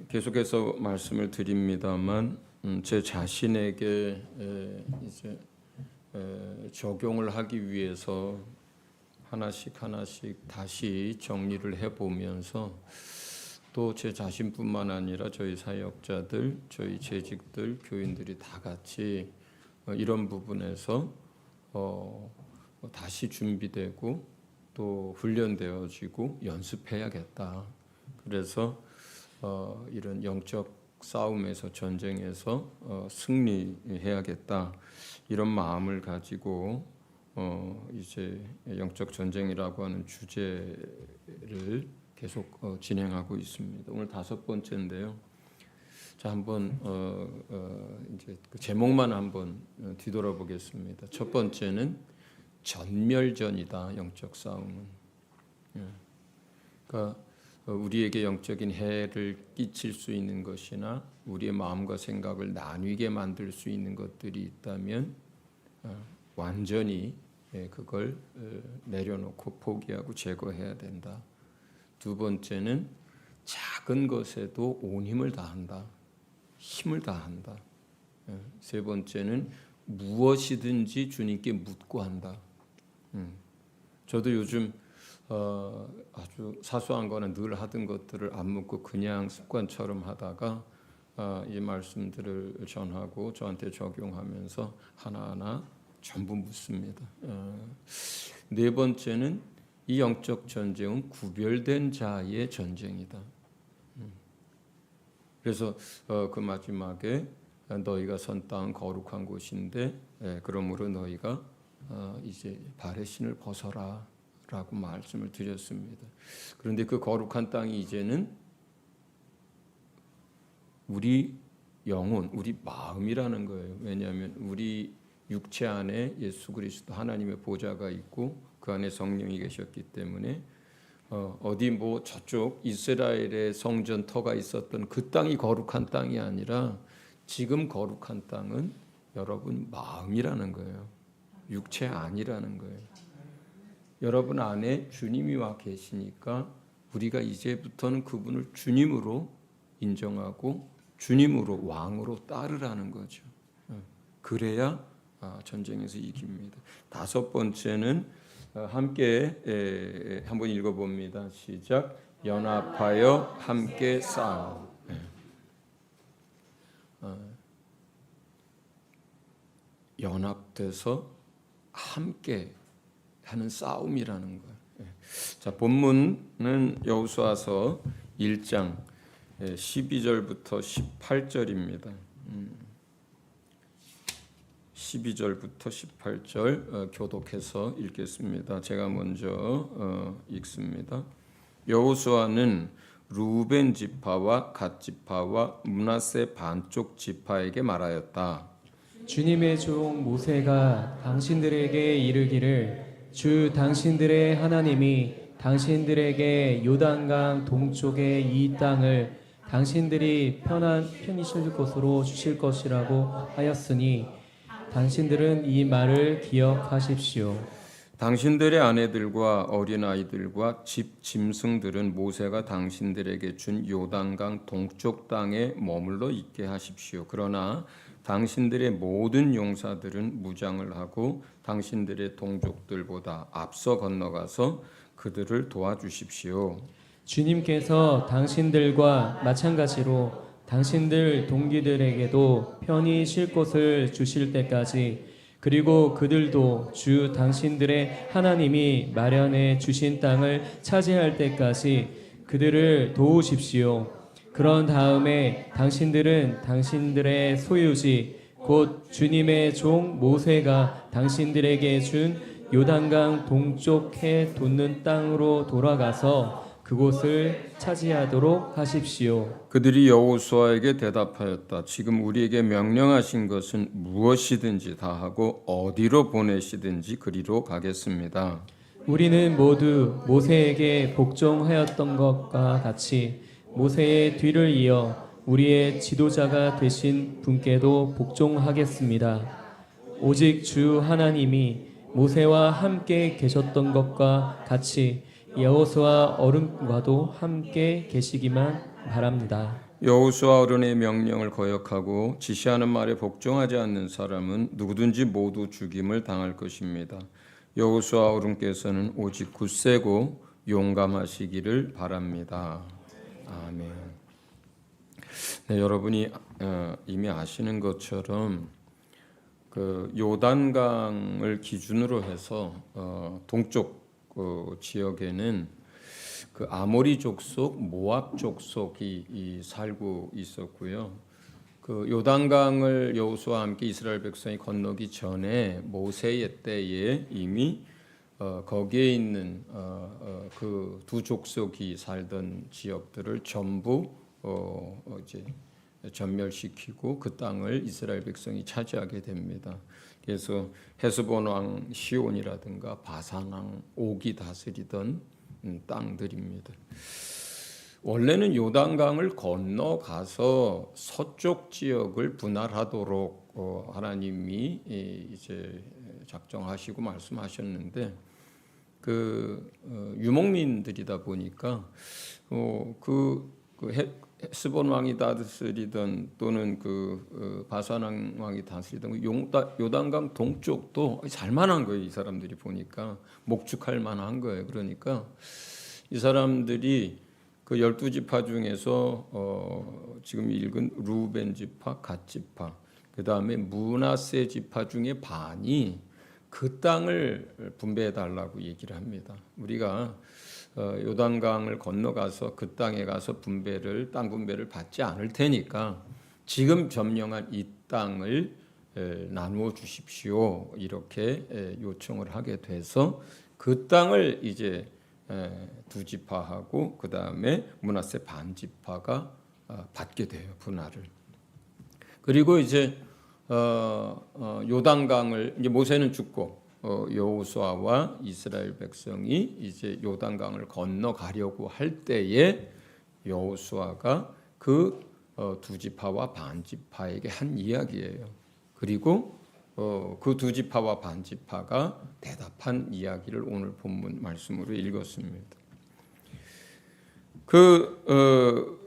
계속해서 말씀을 드립니다만 제 자신에게 이제 적용을 하기 위해서 하나씩 다시 정리를 해보면서 또 제 자신뿐만 아니라 저희 사역자들, 저희 재직들, 교인들이 다 같이 이런 부분에서 다시 준비되고 또 훈련되어지고 연습해야겠다. 그래서 이런 영적 싸움에서 전쟁에서 승리해야겠다. 이런 마음을 가지고 이제 영적 전쟁이라고 하는 주제를 계속 진행하고 있습니다. 오늘 5번째인데요. 자, 한번 이제 그 제목만 한번 뒤돌아보겠습니다. 첫 번째는 전멸전이다. 영적 싸움은. 그러니까 우리에게 영적인 해를 끼칠 수 있는 것이나 우리의 마음과 생각을 나뉘게 만들 수 있는 것들이 있다면 완전히 그걸 내려놓고 포기하고 제거해야 된다. 두 번째는 작은 것에도 온 힘을 다한다. 힘을 다한다. 세 번째는 무엇이든지 주님께 묻고 한다. 저도 요즘 아주 사소한 거는 늘 하던 것들을 안 묻고 그냥 습관처럼 하다가 이 말씀들을 전하고 저한테 적용하면서 하나하나 전부 묻습니다. 네 번째는 이 영적 전쟁은 구별된 자의 전쟁이다. 그래서 그 마지막에 너희가 선 땅은 거룩한 곳인데 그러므로 너희가 이제 발의 신을 벗어라 라고 말씀을 드렸습니다. 그런데 그 거룩한 땅이 이제는 우리 영혼, 우리 마음이라는 거예요. 왜냐하면 우리 육체 안에 예수 그리스도 하나님의 보좌가 있고 그 안에 성령이 계셨기 때문에 어디 뭐 저쪽 이스라엘의 성전터가 있었던 그 땅이 거룩한 땅이 아니라 지금 거룩한 땅은 여러분 마음이라는 거예요. 육체 아니라는 거예요. 여러분 안에 주님이 와 계시니까 우리가 이제부터는 그분을 주님으로 인정하고 주님으로 왕으로 따르라는 거죠. 그래야 전쟁에서 이깁니다. 5번째는 함께 한번 읽어봅니다. 시작. 연합하여 함께 싸우. 연합돼서 함께 하는 싸움이라는 거예요. 자, 본문은 여호수아서 1장 12절부터 18절입니다. 12절부터 18절 교독해서 읽겠습니다. 제가 먼저 읽습니다. 여호수아는 루벤 지파와 갓 지파와 므낫세 반쪽 지파에게 말하였다. 주님의 종 모세가 당신들에게 이르기를 주 당신들의 하나님이 당신들에게 요단강 동쪽의 이 땅을 당신들이 편히 쉴 곳으로 주실 것이라고 하였으니 당신들은 이 말을 기억하십시오. 당신들의 아내들과 어린아이들과 집 짐승들은 모세가 당신들에게 준 요단강 동쪽 땅에 머물러 있게 하십시오. 그러나 당신들의 모든 용사들은 무장을 하고 당신들의 동족들보다 앞서 건너가서 그들을 도와주십시오. 주님께서 당신들과 마찬가지로 당신들 동기들에게도 편히 쉴 곳을 주실 때까지 그리고 그들도 주 당신들의 하나님이 마련해 주신 땅을 차지할 때까지 그들을 도우십시오. 그런 다음에 당신들은 당신들의 소유지 곧 주님의 종 모세가 당신들에게 준 요단강 동쪽 해 돋는 땅으로 돌아가서 그곳을 차지하도록 하십시오. 그들이 여호수아에게 대답하였다. 지금 우리에게 명령하신 것은 무엇이든지 다 하고 어디로 보내시든지 그리로 가겠습니다. 우리는 모두 모세에게 복종하였던 것과 같이 모세의 뒤를 이어 우리의 지도자가 되신 분께도 복종하겠습니다. 오직 주 하나님이 모세와 함께 계셨던 것과 같이 여호수아 어른과도 함께 계시기만 바랍니다. 여호수아 어른의 명령을 거역하고 지시하는 말에 복종하지 않는 사람은 누구든지 모두 죽임을 당할 것입니다. 여호수아 어른께서는 오직 굳세고 용감하시기를 바랍니다. 아멘. 네, 여러분이 이미 아시는 것처럼 그 요단강을 기준으로 해서 동쪽 지역에는 그 아모리 족속, 모압 족속이 살고 있었고요. 그 요단강을 여호수아와 함께 이스라엘 백성이 건너기 전에 모세의 때에 이미 거기에 있는 그 두 족속이 살던 지역들을 전부 이제 전멸시키고 그 땅을 이스라엘 백성이 차지하게 됩니다. 그래서 헤스본 왕 시온이라든가 바산 왕 옥이 다스리던 땅들입니다. 원래는 요단강을 건너가서 서쪽 지역을 분할하도록 하나님이 이제 작정하시고 말씀하셨는데 그 유목민들이다 보니까 헤스본 왕이 다스리던 또는 바산 왕이 다스리던 요단강 동쪽도 살만한 거예요. 이 사람들이 보니까 목축할 만한 거예요. 그러니까 이 사람들이 그 12지파 중에서 지금 읽은 루벤 지파, 갓 지파, 그 다음에 므낫세 지파 중에 반이 그 땅을 분배해 달라고 얘기를 합니다. 우리가 요단강을 건너가서 그 땅에 가서 땅 분배를 받지 않을 테니까 지금 점령한 이 땅을 나누어 주십시오. 이렇게 요청을 하게 돼서 그 땅을 이제 두 지파하고 그 다음에 므낫세 반 지파가 받게 돼요. 분할을. 그리고 이제 요단강을 이제 모세는 죽고 여호수아와 이스라엘 백성이 이제 요단강을 건너가려고 할 때에 여호수아가 그 두 지파와 반 지파에게 한 이야기예요. 그리고 그 두 지파와 반 지파가 대답한 이야기를 오늘 본문 말씀으로 읽었습니다.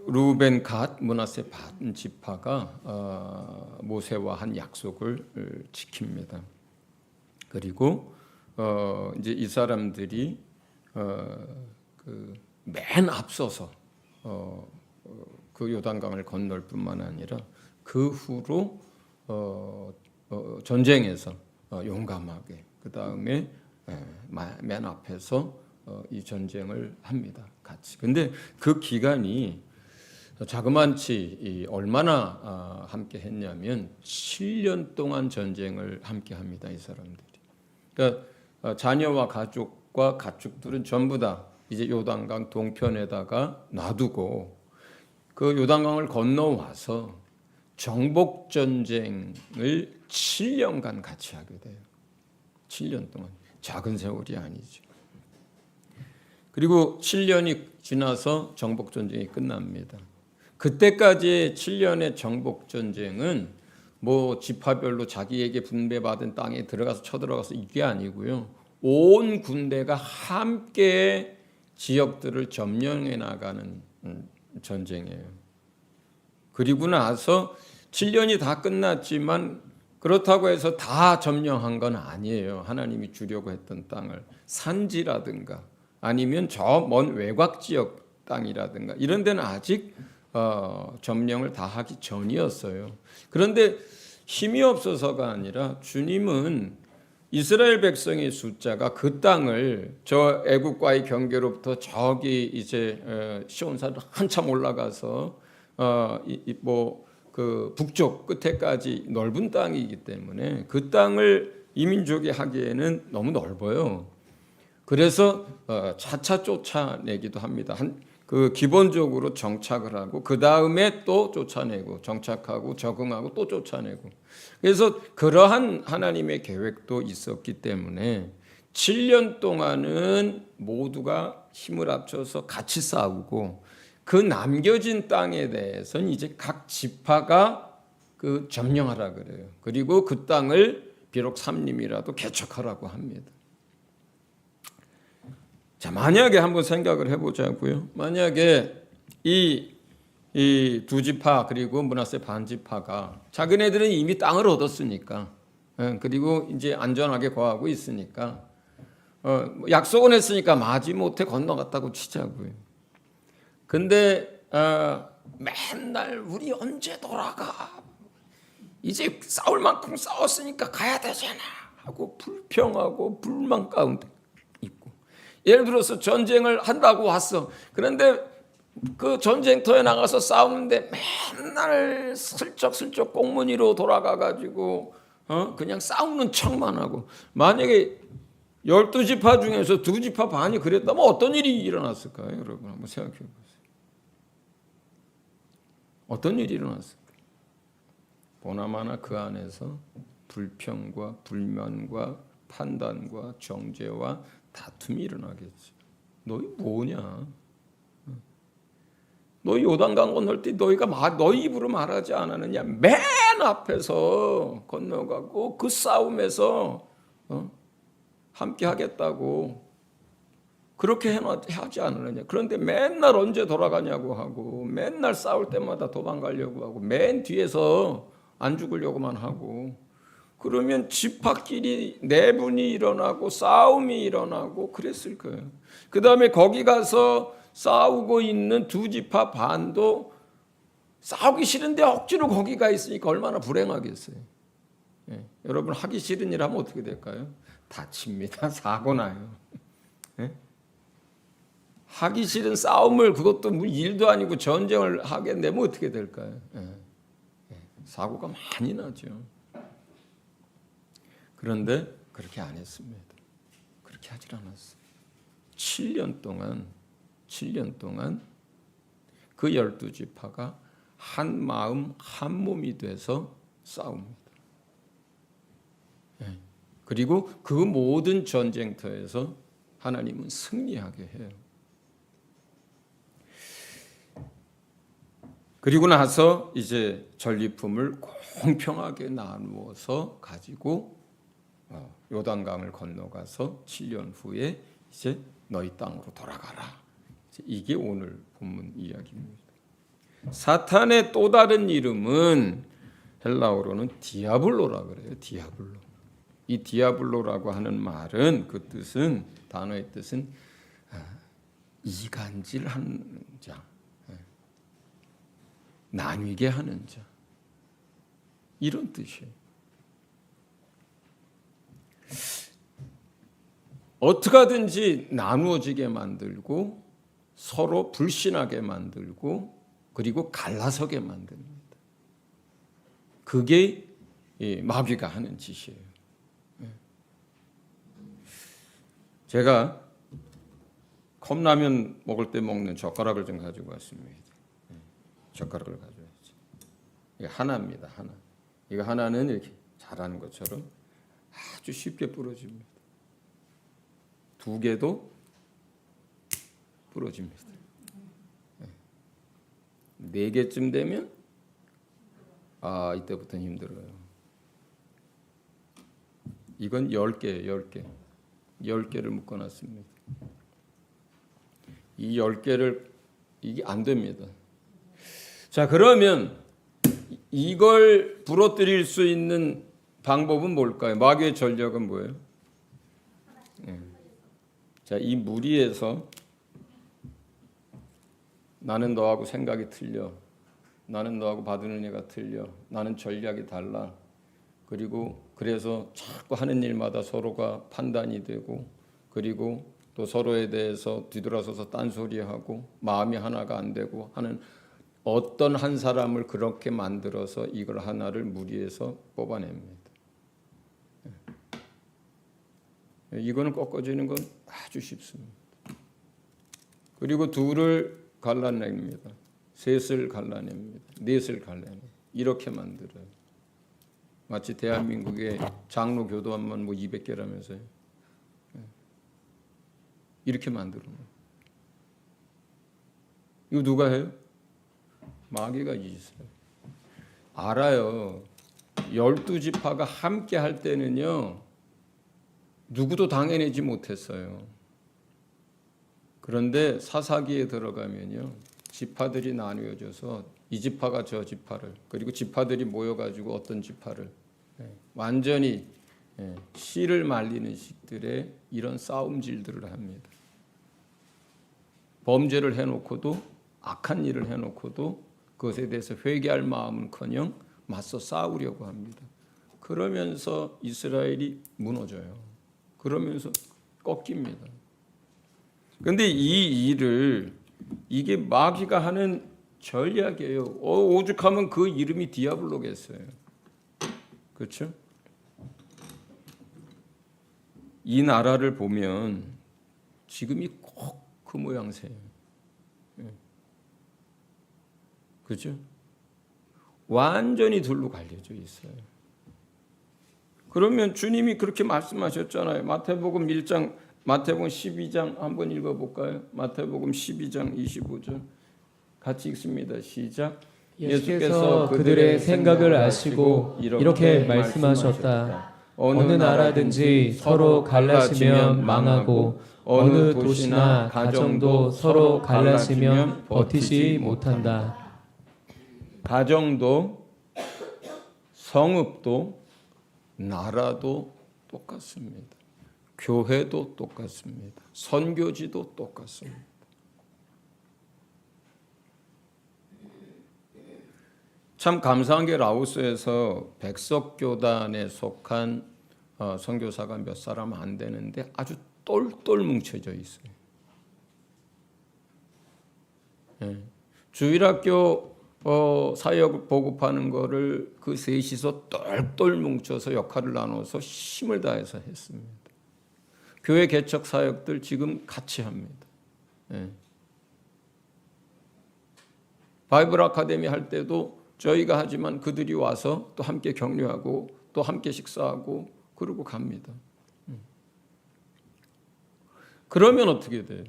루벤, 갓, 므낫세 반 지파가 모세와 한 약속을 지킵니다. 그리고 이제 이 사람들이 맨 앞서서 그 요단강을 건널 뿐만 아니라 그 후로 전쟁에서 용감하게 그 다음에 맨 앞에서 이 전쟁을 합니다. 같이. 근데 그 기간이 자그만치 얼마나 함께 했냐면 7년 동안 전쟁을 함께 합니다. 이 사람들이. 그러니까 자녀와 가족과 가축들은 전부 다 이제 요단강 동편에다가 놔두고 그 요단강을 건너와서 정복 전쟁을 7년간 같이 하게 돼요. 7년 동안. 작은 세월이 아니죠. 그리고 7년이 지나서 정복 전쟁이 끝납니다. 그때까지 7년의 정복 전쟁은 뭐 지파별로 자기에게 분배받은 땅에 들어가서 쳐들어가서 이게 아니고요. 온 군대가 함께 지역들을 점령해 나가는 전쟁이에요. 그리고 나서 7년이 다 끝났지만 그렇다고 해서 다 점령한 건 아니에요. 하나님이 주려고 했던 땅을 산지라든가 아니면 저 먼 외곽 지역 땅이라든가 이런 데는 아직 점령을 다 하기 전이었어요. 그런데 힘이 없어서가 아니라 주님은 이스라엘 백성의 숫자가 그 땅을 저 애국과의 경계로부터 저기 이제 시온산을 한참 올라가서 그 북쪽 끝에까지 넓은 땅이기 때문에 그 땅을 이민족이 하기에는 너무 넓어요. 그래서 차차 쫓아내기도 합니다. 그 기본적으로 정착을 하고 그 다음에 또 쫓아내고 정착하고 적응하고 또 쫓아내고 그래서 그러한 하나님의 계획도 있었기 때문에 7년 동안은 모두가 힘을 합쳐서 같이 싸우고 그 남겨진 땅에 대해서는 이제 각 지파가 그 점령하라 그래요. 그리고 그 땅을 비록 삼림이라도 개척하라고 합니다. 자, 만약에 한번 생각을 해보자고요. 만약에 이 두 지파 그리고 므낫세 반지파가 자기네들은 이미 땅을 얻었으니까, 그리고 이제 안전하게 거하고 있으니까, 약속은 했으니까 마지못해 건너갔다고 치자고요. 근데 맨날 우리 언제 돌아가? 이제 싸울 만큼 싸웠으니까 가야 되잖아 하고 불평하고 불만 가운데 있고, 예를 들어서 전쟁을 한다고 왔어. 그런데 그 전쟁터에 나가서 싸우는데 맨날 슬쩍슬쩍 꽁무니로 돌아가가지고 그냥 싸우는 척만 하고, 만약에 12지파 중에서 2지파 반이 그랬다면 어떤 일이 일어났을까요? 여러분 한번 생각해 보세요. 어떤 일이 일어났을까요? 보나마나 그 안에서 불평과 불만과 판단과 정죄와 다툼이 일어나겠지. 너희 뭐냐? 너희 요단강 건널 때 너희가 너희 입으로 말하지 않았느냐? 맨 앞에서 건너가고 그 싸움에서 함께 하겠다고 그렇게 하지 않느냐? 그런데 맨날 언제 돌아가냐고 하고, 맨날 싸울 때마다 도망가려고 하고, 맨 뒤에서 안 죽으려고만 하고, 그러면 지파끼리 내분이 일어나고 싸움이 일어나고 그랬을 거예요. 그 다음에 거기 가서 싸우고 있는 2지파 반도 싸우기 싫은데 억지로 거기 가 있으니까 얼마나 불행하겠어요. 여러분 하기 싫은 일 하면 어떻게 될까요? 다칩니다. 사고 나요. 하기 싫은 싸움을, 그것도 일도 아니고 전쟁을 하게 되면 어떻게 될까요? 사고가 많이 나죠. 그런데 그렇게 안 했습니다. 그렇게 하질 않았어요. 7년 동안 그 12지파가 한 마음 한 몸이 돼서 싸웁니다. 그리고 그 모든 전쟁터에서 하나님은 승리하게 해요. 그리고 나서 이제 전리품을 공평하게 나누어서 가지고 요단강을 건너가서 7년 후에 이제 너희 땅으로 돌아가라. 이게 오늘 본문 이야기입니다. 사탄의 또 다른 이름은 헬라어로는 디아블로라 그래요. 디아블로. 이 디아블로라고 하는 말은 그 뜻은, 단어의 뜻은 이간질하는 자, 나뉘게 하는 자, 이런 뜻이에요. 어떻게 하든지 나누어지게 만들고 서로 불신하게 만들고 그리고 갈라서게 만듭니다. 그게 마귀가 하는 짓이에요. 제가 컵라면 먹을 때 먹는 젓가락을 좀 가지고 왔습니다. 젓가락을 가져왔지. 이게 하나입니다. 하나. 이거 하나는 이렇게 잘하는 것처럼 아주 쉽게 부러집니다. 2개도 부러집니다. 4개쯤 되면 이때부터는 힘들어요. 이건 10개를 묶어놨습니다. 이 10개를 이게 안 됩니다. 자, 그러면 이걸 부러뜨릴 수 있는 방법은 뭘까요? 마귀의 전략은 뭐예요? 자, 이 무리에서 나는 너하고 생각이 틀려. 나는 너하고 받은 은혜가 틀려. 나는 전략이 달라. 그리고 그래서 자꾸 하는 일마다 서로가 판단이 되고, 그리고 또 서로에 대해서 뒤돌아서서 딴소리하고 마음이 하나가 안 되고 하는 어떤 한 사람을 그렇게 만들어서 이걸 하나를 무리해서 뽑아냅니다. 이거는 꺾어지는 건 아주 쉽습니다. 그리고 2를 갈라냅니다. 3을 갈라냅니다. 4을 갈라냅니다. 이렇게 만들어요. 마치 대한민국의 장로 교도관만 200개라면서요. 이렇게 만들어요. 이거 누가 해요? 마귀가 이 짓을 해요. 알아요. 12지파가 함께 할 때는요, 누구도 당해내지 못했어요. 그런데 사사기에 들어가면요, 지파들이 나누어져서 이 지파가 저 지파를, 그리고 지파들이 모여가지고 어떤 지파를 완전히 씨를 말리는 식들의 이런 싸움질들을 합니다. 범죄를 해놓고도, 악한 일을 해놓고도 그것에 대해서 회개할 마음은커녕 맞서 싸우려고 합니다. 그러면서 이스라엘이 무너져요. 그러면서 꺾입니다. 그런데 이 일을, 이게 마귀가 하는 전략이에요. 오죽하면 그 이름이 디아블로겠어요. 그렇죠? 이 나라를 보면 지금이 꼭 그 모양새예요. 그렇죠? 완전히 둘로 갈려져 있어요. 그러면 주님이 그렇게 말씀하셨잖아요. 마태복음 1장, 마태복음 12장 한번 읽어볼까요? 마태복음 12장 25절 같이 읽습니다. 시작. 예수께서 그들의 생각을 아시고 이렇게 말씀하셨다. 어느 나라든지 서로 갈라지면 망하고 어느 도시나 가정도 서로 갈라지면 버티지 못한다. 가정도, 성읍도, 나라도 똑같습니다. 교회도 똑같습니다. 선교지도 똑같습니다. 참 감사한 게 라오스에서 백석교단에 속한 선교사가 몇 사람 안 되는데 아주 똘똘 뭉쳐져 있어요. 주일학교 사역 보급하는 거를 그 셋이서 똘똘 뭉쳐서 역할을 나눠서 힘을 다해서 했습니다. 교회 개척 사역들 지금 같이 합니다. 바이블 아카데미 할 때도 저희가 하지만 그들이 와서 또 함께 격려하고 또 함께 식사하고 그러고 갑니다. 그러면 어떻게 돼요?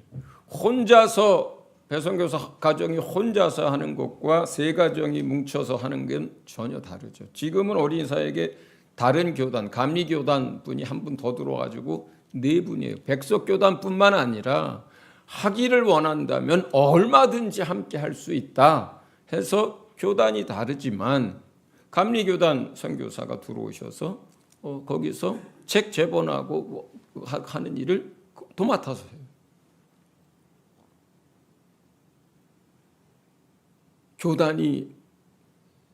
혼자서 배선교사 가정이 혼자서 하는 것과 세 가정이 뭉쳐서 하는 건 전혀 다르죠. 지금은 어린 사역에 다른 교단, 감리교단 분이 한 분 더 들어와가지고 4분이에요. 백석교단뿐만 아니라 하기를 원한다면 얼마든지 함께 할 수 있다 해서 교단이 다르지만 감리교단 선교사가 들어오셔서 거기서 책 제본하고 하는 일을 도맡아서 해요. 교단이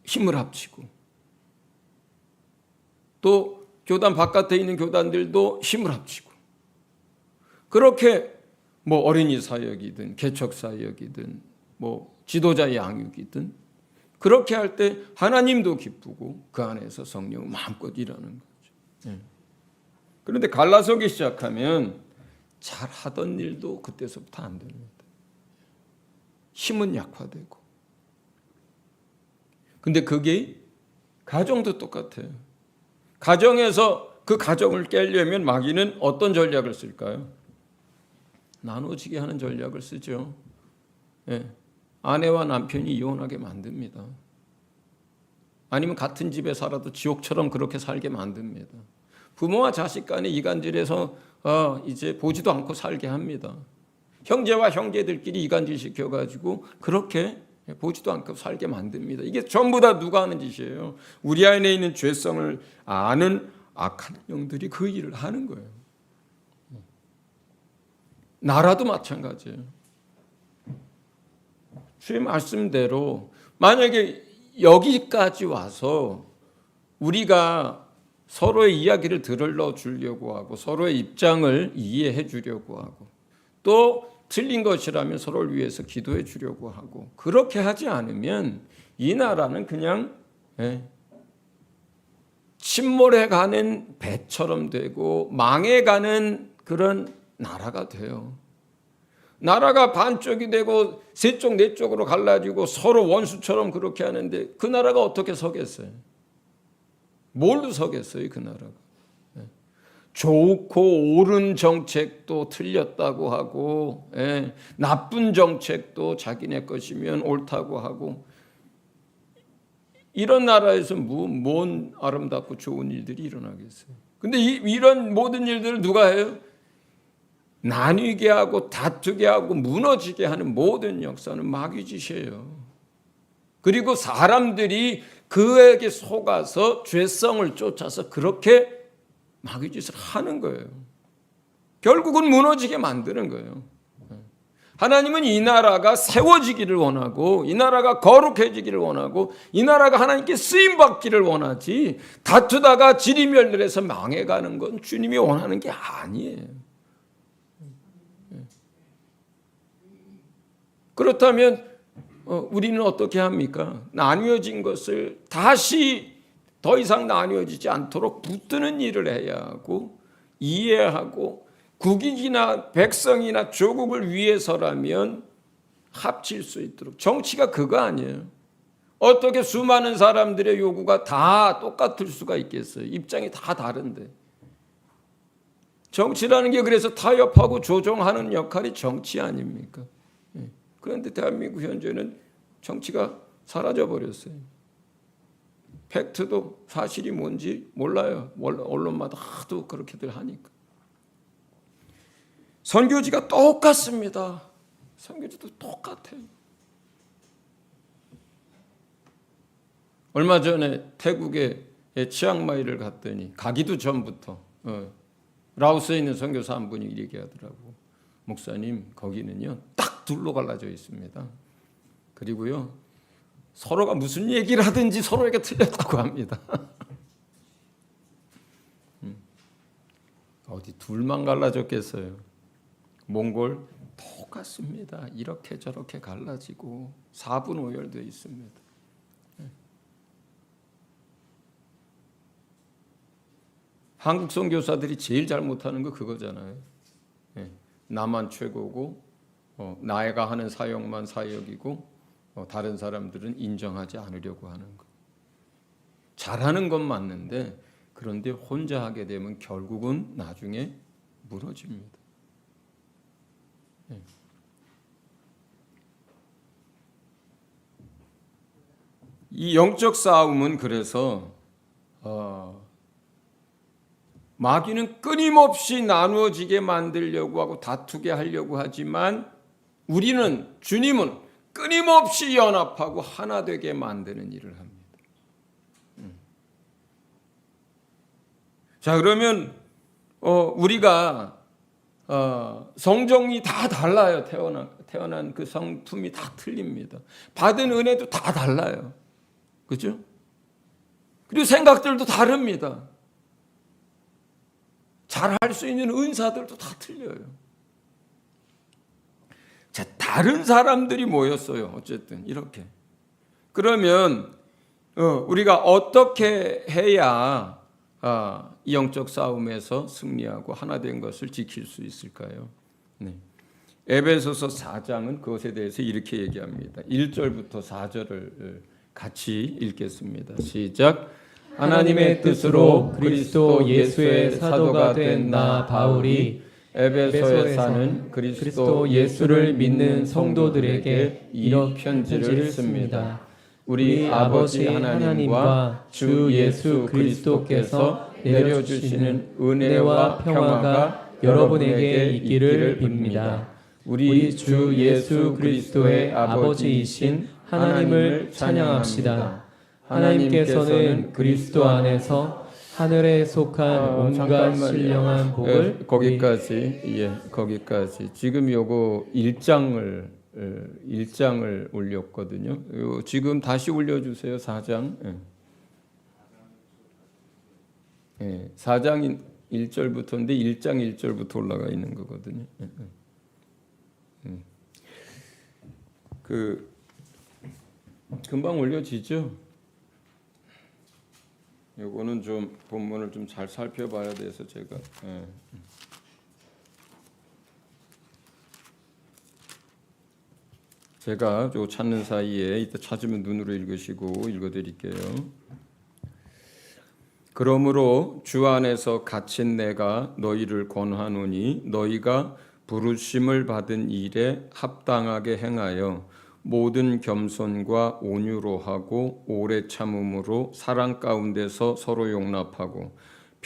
힘을 합치고 또 교단 바깥에 있는 교단들도 힘을 합치고 그렇게 뭐 어린이 사역이든 개척 사역이든 뭐 지도자 양육이든 그렇게 할 때 하나님도 기쁘고 그 안에서 성령은 마음껏 일하는 거죠. 그런데 갈라서기 시작하면 잘 하던 일도 그때서부터 안 됩니다. 힘은 약화되고. 근데 그게 가정도 똑같아요. 가정에서 그 가정을 깨려면 마귀는 어떤 전략을 쓸까요? 나눠지게 하는 전략을 쓰죠. 아내와 남편이 이혼하게 만듭니다. 아니면 같은 집에 살아도 지옥처럼 그렇게 살게 만듭니다. 부모와 자식 간의 이간질에서 이제 보지도 않고 살게 합니다. 형제와 형제들끼리 이간질 시켜가지고 그렇게 보지도 않고 살게 만듭니다. 이게 전부 다 누가 하는 짓이에요? 우리 안에 있는 죄성을 아는 악한 영들이 그 일을 하는 거예요. 나라도 마찬가지예요. 주의 말씀대로 만약에 여기까지 와서 우리가 서로의 이야기를 들으러 주려고 하고 서로의 입장을 이해해 주려고 하고 또 틀린 것이라면 서로를 위해서 기도해 주려고 하고 그렇게 하지 않으면 이 나라는 그냥 침몰해가는 배처럼 되고 망해가는 그런 나라가 돼요. 나라가 반쪽이 되고 세 쪽, 네 쪽으로 갈라지고 서로 원수처럼 그렇게 하는데 그 나라가 어떻게 서겠어요? 뭘로 서겠어요, 그 나라가? 좋고 옳은 정책도 틀렸다고 하고 나쁜 정책도 자기네 것이면 옳다고 하고 이런 나라에서 뭔 아름답고 좋은 일들이 일어나겠어요? 근데 이런 모든 일들을 누가 해요? 나뉘게 하고 다투게 하고 무너지게 하는 모든 역사는 마귀 짓이에요. 그리고 사람들이 그에게 속아서 죄성을 쫓아서 그렇게 마귀 짓을 하는 거예요. 결국은 무너지게 만드는 거예요. 하나님은 이 나라가 세워지기를 원하고 이 나라가 거룩해지기를 원하고 이 나라가 하나님께 쓰임받기를 원하지 다투다가 지리멸렬해서 망해가는 건 주님이 원하는 게 아니에요. 그렇다면 우리는 어떻게 합니까? 나뉘어진 것을 다시 더 이상 나뉘어지지 않도록 붙드는 일을 해야 하고 이해하고 국익이나 백성이나 조국을 위해서라면 합칠 수 있도록. 정치가 그거 아니에요. 어떻게 수많은 사람들의 요구가 다 똑같을 수가 있겠어요? 입장이 다 다른데. 정치라는 게 그래서 타협하고 조정하는 역할이 정치 아닙니까? 그런데 대한민국 현재는 정치가 사라져버렸어요. 팩트도 사실이 뭔지 몰라요. 언론마다 하도 그렇게들 하니까. 선교지가 똑같습니다. 선교지도 똑같아요. 얼마 전에 태국의 치앙마이를 갔더니 가기도 전부터 라오스에 있는 선교사 한 분이 이렇게 하더라고. 목사님, 거기는요 딱 둘로 갈라져 있습니다. 그리고요 서로가 무슨 얘기를 하든지 서로에게 틀렸다고 합니다. 어디 둘만 갈라졌겠어요. 몽골 똑같습니다. 이렇게 저렇게 갈라지고 사분오열되어 있습니다. 한국 선교사들이 제일 잘못하는 거 그거잖아요. 나만 최고고 나가 하는 사역만 사역이고 다른 사람들은 인정하지 않으려고 하는 거. 잘하는 건 맞는데 그런데 혼자 하게 되면 결국은 나중에 무너집니다. 이 영적 싸움은 그래서 마귀는 끊임없이 나누어지게 만들려고 하고 다투게 하려고 하지만 우리는 주님은 끊임없이 연합하고 하나 되게 만드는 일을 합니다. 자, 그러면 우리가 성정이 다 달라요. 태어난 그 성품이 다 틀립니다. 받은 은혜도 다 달라요. 그렇죠? 그리고 생각들도 다릅니다. 잘할 수 있는 은사들도 다 틀려요. 자, 다른 사람들이 모였어요. 어쨌든 이렇게. 그러면 우리가 어떻게 해야 이 영적 싸움에서 승리하고 하나 된 것을 지킬 수 있을까요? 네. 에베소서 4장은 그것에 대해서 이렇게 얘기합니다. 1절부터 4절을 같이 읽겠습니다. 시작. 하나님의 뜻으로 그리스도 예수의 사도가 된 나 바울이 에베소에 사는 그리스도 예수를 믿는 성도들에게 이 편지를 씁니다. 우리 아버지 하나님과 주 예수 그리스도께서 내려주시는 은혜와 평화가 여러분에게 있기를 빕니다. 우리 주 예수 그리스도의 아버지이신 하나님을 찬양합시다. 하나님께서는 그리스도 안에서 하늘에 속한 온갖 신령한 복을 거기까지 지금 요거 1장을 올렸거든요. 지금 다시 올려주세요. 4장. 4장 1절부터인데 1장 1절부터 올라가 있는 거거든요. 금방 올려지죠. 요거는 좀 본문을 좀 잘 살펴봐야 돼서 제가 요 찾는 사이에 이따 찾으면 눈으로 읽으시고 읽어드릴게요. 그러므로 주 안에서 갇힌 내가 너희를 권하노니 너희가 부르심을 받은 일에 합당하게 행하여 모든 겸손과 온유로 하고 오래 참음으로 사랑 가운데서 서로 용납하고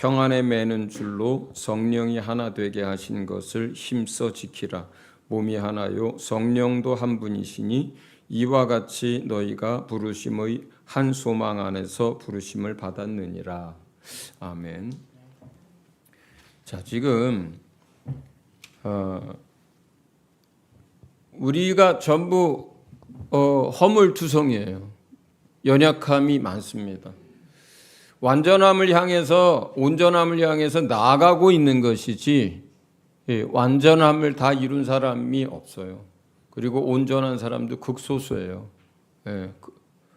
평안에 매는 줄로 성령이 하나 되게 하신 것을 힘써 지키라. 몸이 하나요 성령도 한 분이시니 이와 같이 너희가 부르심의 한 소망 안에서 부르심을 받았느니라. 아멘. 자, 지금 우리가 전부 허물투성이에요. 연약함이 많습니다. 완전함을 향해서, 온전함을 향해서 나아가고 있는 것이지 완전함을 다 이룬 사람이 없어요. 그리고 온전한 사람도 극소수예요.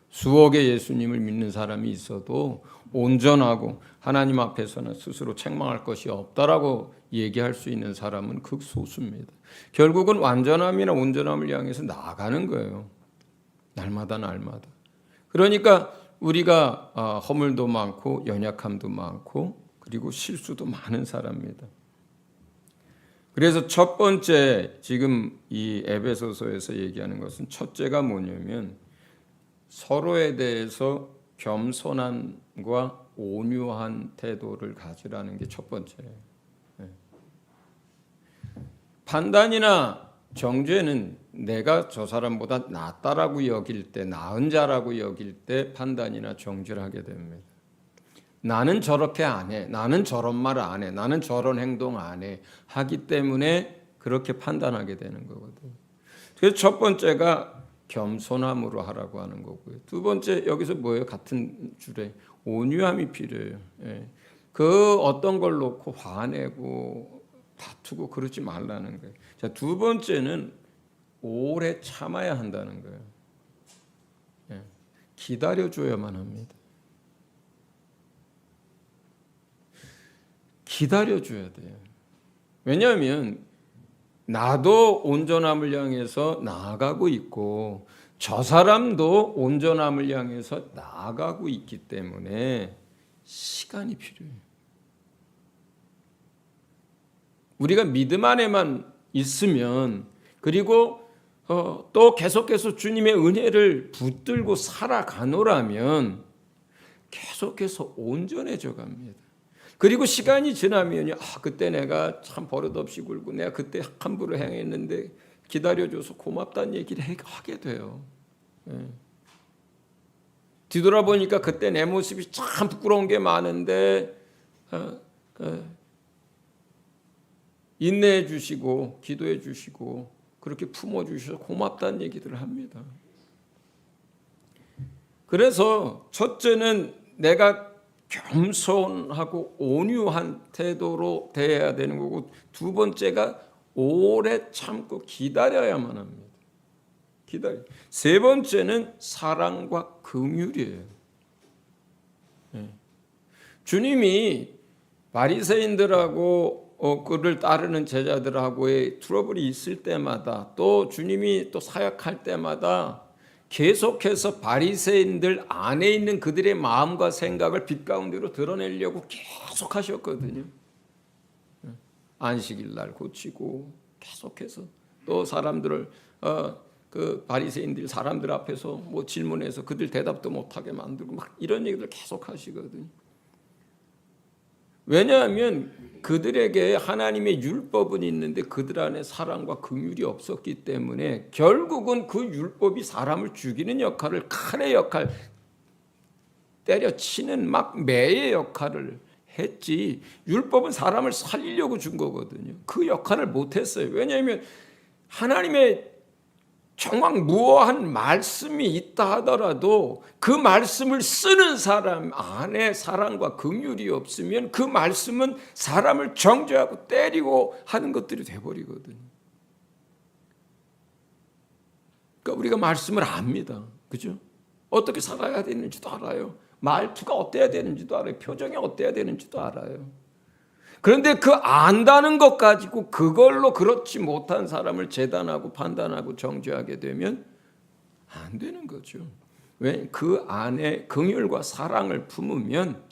수억의 예수님을 믿는 사람이 있어도 온전하고 하나님 앞에서는 스스로 책망할 것이 없다라고 얘기할 수 있는 사람은 극소수입니다. 결국은 완전함이나 온전함을 향해서 나아가는 거예요. 날마다. 그러니까 우리가 허물도 많고 연약함도 많고 그리고 실수도 많은 사람입니다. 그래서 첫 번째 지금 이 에베소서에서 얘기하는 것은 첫째가 뭐냐면 서로에 대해서 겸손함과 온유한 태도를 가지라는 게 첫 번째예요. 판단이나 정죄는 내가 저 사람보다 낫다라고 여길 때, 나은 자라고 여길 때 판단이나 정죄를 하게 됩니다. 나는 저렇게 안 해, 나는 저런 말 안 해, 나는 저런 행동 안 해 하기 때문에 그렇게 판단하게 되는 거거든요. 그래서 첫 번째가 겸손함으로 하라고 하는 거고요. 두 번째 여기서 뭐예요? 같은 줄에 온유함이 필요해요. 그 어떤 걸 놓고 화내고 다투고 그러지 말라는 거예요. 자, 두 번째는 오래 참아야 한다는 거예요. 기다려줘야만 합니다. 기다려줘야 돼요. 왜냐하면 나도 온전함을 향해서 나아가고 있고 저 사람도 온전함을 향해서 나아가고 있기 때문에 시간이 필요해요. 우리가 믿음 안에만 있으면 그리고 또 계속해서 주님의 은혜를 붙들고 살아가노라면 계속해서 온전해져 갑니다. 그리고 시간이 지나면 그때 내가 참 버릇없이 굴고 내가 그때 함부로 행했는데 기다려줘서 고맙다는 얘기를 하게 돼요. 뒤돌아보니까 그때 내 모습이 참 부끄러운 게 많은데 인내해 주시고 기도해 주시고 그렇게 품어 주셔서 고맙다는 얘기들을 합니다. 그래서 첫째는 내가 겸손하고 온유한 태도로 대해야 되는 거고 두 번째가 오래 참고 기다려야만 합니다. 세 번째는 사랑과 긍휼이에요. 주님이 바리새인들하고 그를 따르는 제자들하고의 트러블이 있을 때마다 또 주님이 또 사역할 때마다 계속해서 바리새인들 안에 있는 그들의 마음과 생각을 빛 가운데로 드러내려고 계속 하셨거든요. 안식일 날 고치고 계속해서 또 사람들을 그 바리새인들 사람들 앞에서 뭐 질문해서 그들 대답도 못하게 만들고 막 이런 얘기를 계속 하시거든요. 왜냐하면 그들에게 하나님의 율법은 있는데 그들 안에 사랑과 긍휼이 없었기 때문에 결국은 그 율법이 사람을 죽이는 역할을 칼의 역할, 때려치는 막 매의 역할을 했지 율법은 사람을 살리려고 준 거거든요. 그 역할을 못했어요. 왜냐하면 하나님의 정말 무어한 말씀이 있다 하더라도 그 말씀을 쓰는 사람 안에 사랑과 긍휼이 없으면 그 말씀은 사람을 정죄하고 때리고 하는 것들이 돼버리거든요. 그러니까 우리가 말씀을 압니다. 그죠? 어떻게 살아야 되는지도 알아요. 말투가 어때야 되는지도 알아요. 표정이 어때야 되는지도 알아요. 그런데 그 안다는 것 가지고 그걸로 그렇지 못한 사람을 재단하고 판단하고 정죄하게 되면 안 되는 거죠. 왜? 그 안에 긍휼과 사랑을 품으면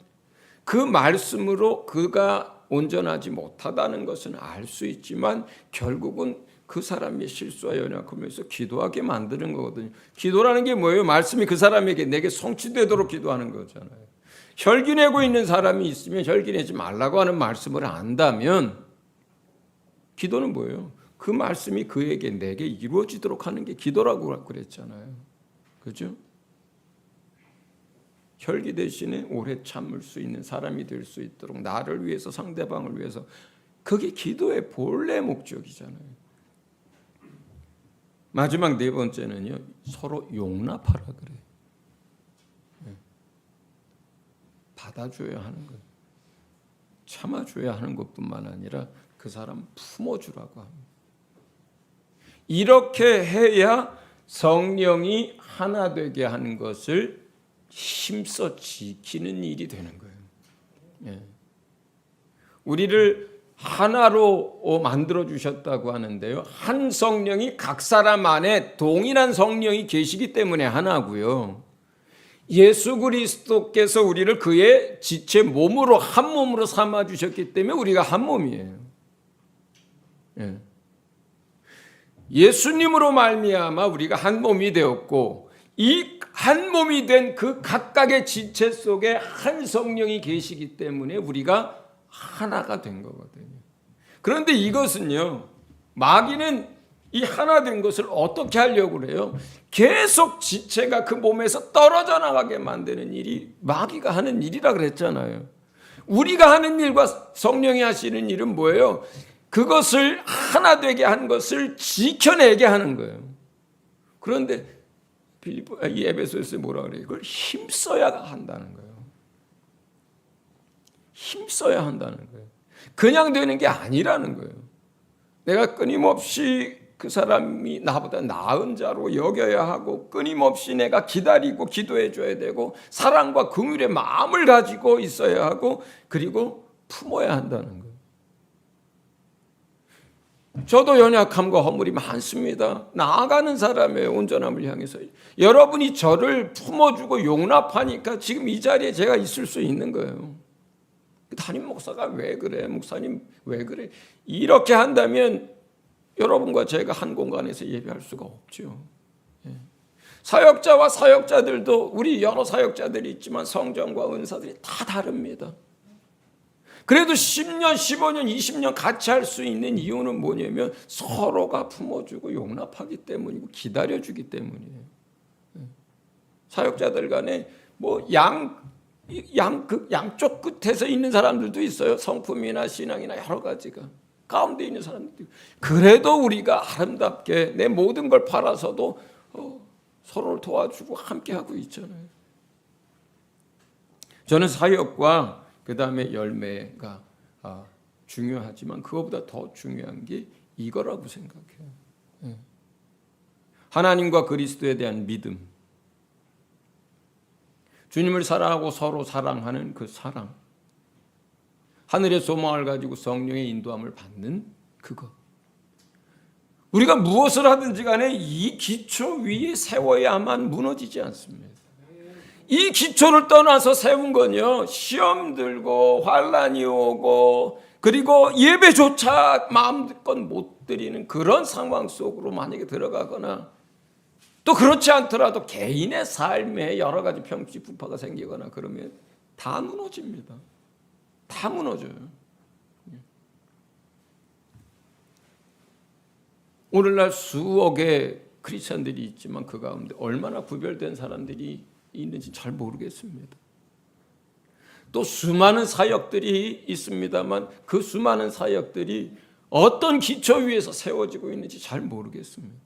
그 말씀으로 그가 온전하지 못하다는 것은 알 수 있지만 결국은 그 사람의 실수와 연약함에서 기도하게 만드는 거거든요. 기도라는 게 뭐예요? 말씀이 그 사람에게 내게 성취되도록 기도하는 거잖아요. 혈기내고 있는 사람이 있으면 혈기내지 말라고 하는 말씀을 안다면 기도는 뭐예요? 그 말씀이 그에게 내게 이루어지도록 하는 게 기도라고 그랬잖아요. 그렇죠? 혈기 대신에 오래 참을 수 있는 사람이 될 수 있도록 나를 위해서 상대방을 위해서 그게 기도의 본래 목적이잖아요. 마지막 네 번째는요. 서로 용납하라 그래요. 받아줘야 하는 것, 참아줘야 하는 것뿐만 아니라 그 사람 품어주라고 합니다. 이렇게 해야 성령이 하나 되게 하는 것을 힘써 지키는 일이 되는 거예요. 우리를 하나로 만들어 주셨다고 하는데요. 한 성령이 각 사람 안에 동일한 성령이 계시기 때문에 하나고요. 예수 그리스도께서 우리를 그의 지체 몸으로 한 몸으로 삼아 주셨기 때문에 우리가 한 몸이에요. 예수님으로 말미암아 우리가 한 몸이 되었고 이 한 몸이 된 그 각각의 지체 속에 한 성령이 계시기 때문에 우리가 하나가 된 거거든요. 그런데 이것은요, 마귀는 이 하나 된 것을 어떻게 하려고 그래요? 계속 지체가 그 몸에서 떨어져 나가게 만드는 일이 마귀가 하는 일이라 그랬잖아요. 우리가 하는 일과 성령이 하시는 일은 뭐예요? 그것을 하나 되게 한 것을 지켜내게 하는 거예요. 그런데 이 에베소에서 뭐라 그래요? 이걸 힘써야 한다는 거예요. 힘써야 한다는 거예요. 그냥 되는 게 아니라는 거예요. 내가 끊임없이 그 사람이 나보다 나은 자로 여겨야 하고 끊임없이 내가 기다리고 기도해 줘야 되고 사랑과 긍휼의 마음을 가지고 있어야 하고 그리고 품어야 한다는 거예요. 저도 연약함과 허물이 많습니다. 나아가는 사람의 온전함을 향해서 여러분이 저를 품어주고 용납하니까 지금 이 자리에 제가 있을 수 있는 거예요. 담임 목사가 왜 그래? 목사님 왜 그래? 이렇게 한다면 여러분과 제가 한 공간에서 예배할 수가 없죠. 사역자와 사역자들도 우리 여러 사역자들이 있지만 성전과 은사들이 다 다릅니다. 그래도 10년, 15년, 20년 같이 할 수 있는 이유는 뭐냐면 서로가 품어주고 용납하기 때문이고 기다려주기 때문이에요. 사역자들 간에 뭐 양쪽 끝에서 있는 사람들도 있어요. 성품이나 신앙이나 여러 가지가. 가운데 있는 사람들도. 그래도 우리가 아름답게 내 모든 걸 팔아서도 서로를 도와주고 함께하고 있잖아요. 저는 사역과 그 다음에 열매가 중요하지만 그거보다 더 중요한 게 이거라고 생각해요. 하나님과 그리스도에 대한 믿음, 주님을 사랑하고 서로 사랑하는 그 사랑, 하늘의 소망을 가지고 성령의 인도함을 받는 그것. 우리가 무엇을 하든지 간에 이 기초 위에 세워야만 무너지지 않습니다. 이 기초를 떠나서 세운 건요, 시험 들고 환난이 오고 그리고 예배조차 마음껏 못 드리는 그런 상황 속으로 만약에 들어가거나 또 그렇지 않더라도 개인의 삶에 여러 가지 평지부파가 생기거나 그러면 다 무너집니다. 다 무너져요. 오늘날 수억의 크리스천들이 있지만 그 가운데 얼마나 구별된 사람들이 있는지 잘 모르겠습니다. 또 수많은 사역들이 있습니다만 그 수많은 사역들이 어떤 기초 위에서 세워지고 있는지 잘 모르겠습니다.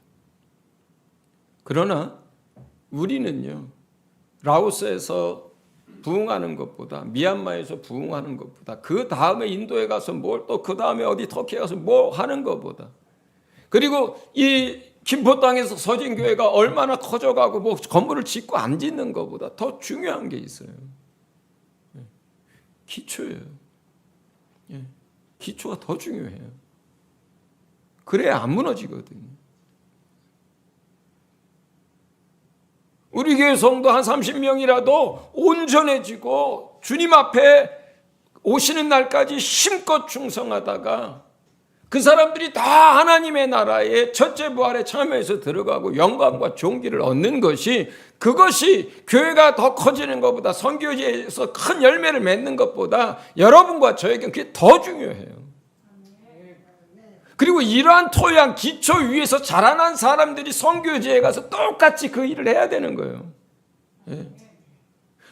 그러나 우리는요, 라오스에서 부흥하는 것보다 미얀마에서 부흥하는 것보다 그 다음에 인도에 가서 뭘 또 그 다음에 어디 터키에 가서 뭐 하는 것보다 그리고 이 김포 땅에서 서진교회가 얼마나 커져가고 뭐 건물을 짓고 안 짓는 것보다 더 중요한 게 있어요. 기초예요. 기초가 더 중요해요. 그래야 안 무너지거든요. 우리 교회 성도 한 30명이라도 온전해지고 주님 앞에 오시는 날까지 힘껏 충성하다가 그 사람들이 다 하나님의 나라의 첫째 부활에 참여해서 들어가고 영광과 존귀를 얻는 것이, 그것이 교회가 더 커지는 것보다, 선교지에서 큰 열매를 맺는 것보다 여러분과 저에게는 그게 더 중요해요. 그리고 이러한 토양 기초 위에서 자라난 사람들이 선교지에 가서 똑같이 그 일을 해야 되는 거예요. 예.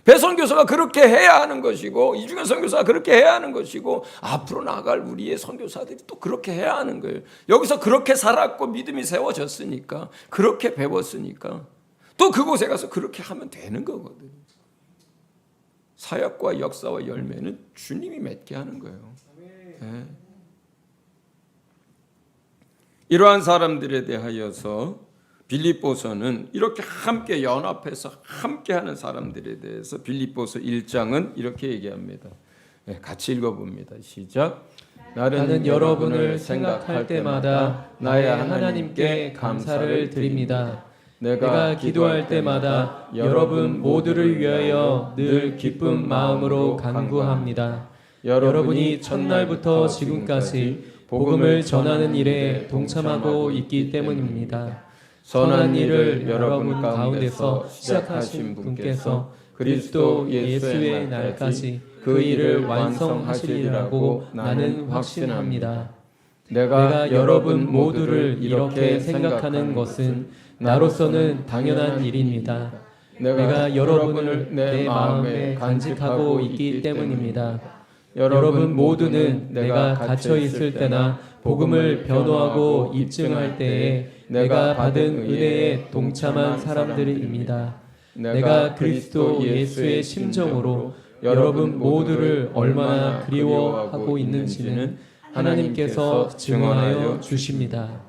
배선교사가 그렇게 해야 하는 것이고, 이중현 선교사가 그렇게 해야 하는 것이고, 앞으로 나아갈 우리의 선교사들이 또 그렇게 해야 하는 거예요. 여기서 그렇게 살았고 믿음이 세워졌으니까, 그렇게 배웠으니까 또 그곳에 가서 그렇게 하면 되는 거거든요. 사역과 역사와 열매는 주님이 맺게 하는 거예요. 네. 이러한 사람들에 대하여서 빌립보서는 이렇게 함께 연합해서 함께하는 사람들에 대해서 빌립보서 1장은 이렇게 얘기합니다. 네, 같이 읽어봅니다. 시작. 나는 여러분을 생각할 때마다 나의 하나님께 감사를 드립니다. 내가 기도할 때마다 여러분 모두를 위하여 늘 기쁜 마음으로 간구합니다. 여러분이 첫날부터 지금까지 복음을 전하는 일에 동참하고 있기 때문입니다. 선한 일을 여러분 가운데서 시작하신 분께서 그리스도 예수의 날까지 그 일을 완성하시리라고 나는 확신합니다. 내가 여러분 모두를 이렇게 생각하는 것은 나로서는 당연한 일입니다. 내가 여러분을 내 마음에 간직하고 있기 때문입니다. 여러분 모두는 내가 갇혀 있을 때나 복음을 변호하고 입증할 때에 내가 받은 은혜에 동참한 사람들입니다. 내가 그리스도 예수의 심정으로 여러분 모두를 얼마나 그리워하고 있는지는 하나님께서 증언하여 주십니다.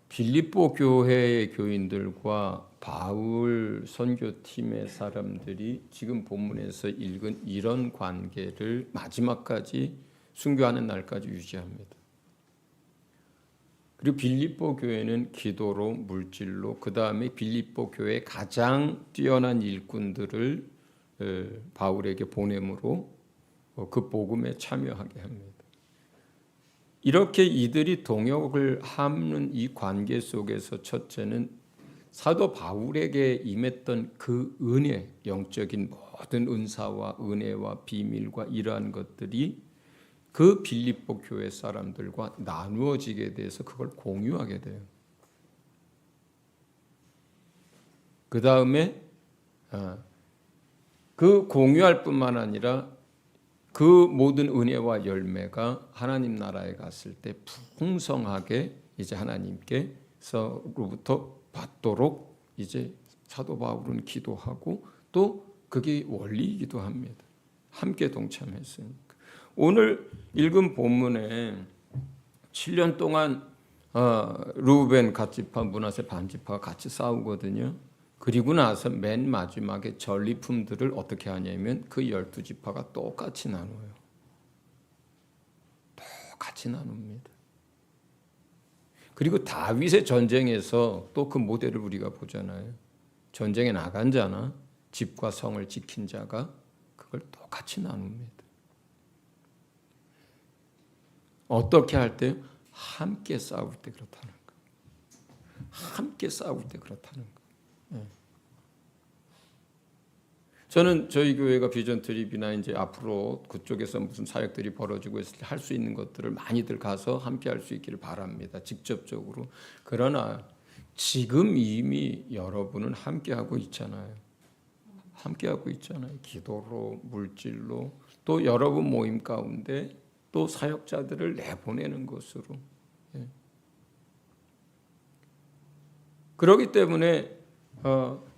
빌립보 교회의 교인들과 바울 선교팀의 사람들이 지금 본문에서 읽은 이런 관계를 마지막까지 순교하는 날까지 유지합니다. 그리고 빌립보 교회는 기도로, 물질로, 그 다음에 빌립보 교회의 가장 뛰어난 일꾼들을 바울에게 보냄으로 그 복음에 참여하게 합니다. 이렇게 이들이 동역을 하는 이 관계 속에서 첫째는 사도 바울에게 임했던 그 은혜, 영적인 모든 은사와 은혜와 비밀과 이러한 것들이 그 빌립보 교회 사람들과 나누어지게 돼서 그걸 공유하게 돼요. 그 다음에 그 공유할 뿐만 아니라 그 모든 은혜와 열매가 하나님 나라에 갔을 때 풍성하게 이제 하나님께서로부터 받도록 이제 사도 바울은 기도하고 또 그게 원리이기도 합니다. 함께 동참했으니까. 오늘 읽은 본문에 7년 동안 르우벤 갓지파, 므낫세 반지파가 같이 싸우거든요. 그리고 나서 맨 마지막에 전리품들을 어떻게 하냐면 그 12지파가 똑같이 나눠요. 똑같이 나눕니다. 그리고 다윗의 전쟁에서 또 그 모델을 우리가 보잖아요. 전쟁에 나간 자나 집과 성을 지킨 자가 그걸 똑같이 나눕니다. 어떻게 할 때? 함께 싸울 때 그렇다는 거. 함께 싸울 때 그렇다는 거. 저는 저희 교회가 비전 트립이나 이제 앞으로 그쪽에서 무슨 사역들이 벌어지고 있을 때 할 수 있는 것들을 많이들 가서 함께 할 수 있기를 바랍니다. 직접적으로. 그러나 지금 이미 여러분은 함께 하고 있잖아요. 함께 하고 있잖아요. 기도로, 물질로, 또 여러분 모임 가운데 또 사역자들을 내보내는 것으로. 그렇기 때문에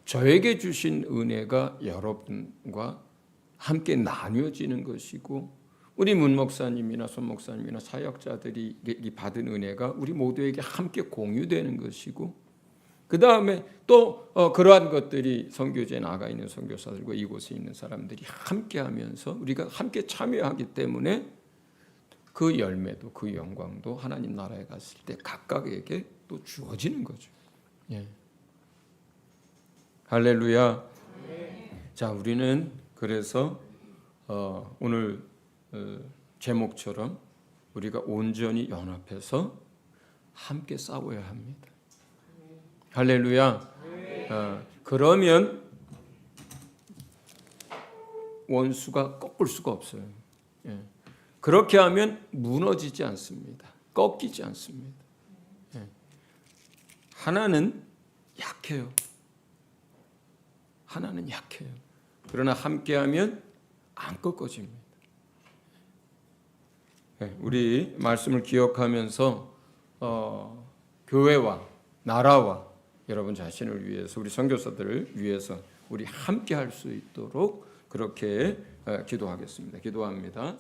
저에게 주신 은혜가 여러분과 함께 나뉘어지는 것이고, 우리 문 목사님이나 손 목사님이나 사역자들이 받은 은혜가 우리 모두에게 함께 공유되는 것이고, 그 다음에 또 그러한 것들이 선교지에 나가 있는 선교사들과 이곳에 있는 사람들이 함께하면서 우리가 함께 참여하기 때문에 그 열매도 그 영광도 하나님 나라에 갔을 때 각각에게 또 주어지는 거죠. 예. 할렐루야. 자, 우리는 그래서 오늘 제목처럼 우리가 온전히 연합해서 함께 싸워야 합니다. 할렐루야. 그러면 원수가 꺾을 수가 없어요. 예. 그렇게 하면 무너지지 않습니다. 꺾이지 않습니다. 예. 하나는 약해요. 하나는 약해요. 그러나 함께하면 안 꺾어집니다. 예. 우리 말씀을 기억하면서 교회와 나라와 여러분 자신을 위해서 우리 선교사들을 위해서 우리 함께할 수 있도록 그렇게 기도하겠습니다. 기도합니다.